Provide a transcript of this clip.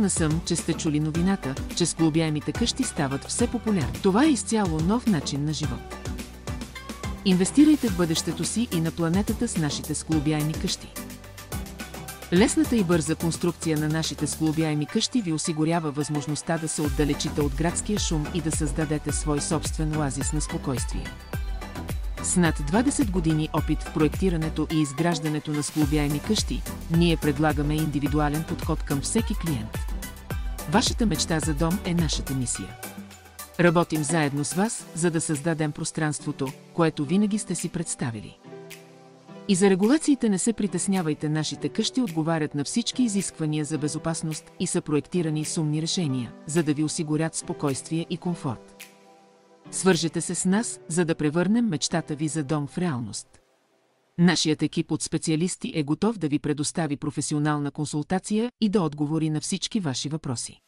Сигурна съм, че сте чули новината, че сглобяемите къщи стават все популярни. Това е изцяло нов начин на живот. Инвестирайте в бъдещето си и на планетата с нашите сглобяеми къщи. Лесната и бърза конструкция на нашите сглобяеми къщи ви осигурява възможността да се отдалечите от градския шум и да създадете свой собствен оазис на спокойствие. С над 20 години опит в проектирането и изграждането на сглобяеми къщи, ние предлагаме индивидуален подход към всеки клиент. Вашата мечта за дом е нашата мисия. Работим заедно с вас, за да създадем пространството, което винаги сте си представили. И за регулациите не се притеснявайте, нашите къщи отговарят на всички изисквания за безопасност и са проектирани с умни решения, за да ви осигурят спокойствие и комфорт. Свържете се с нас, за да превърнем мечтата ви за дом в реалност. Нашият екип от специалисти е готов да ви предостави професионална консултация и да отговори на всички ваши въпроси.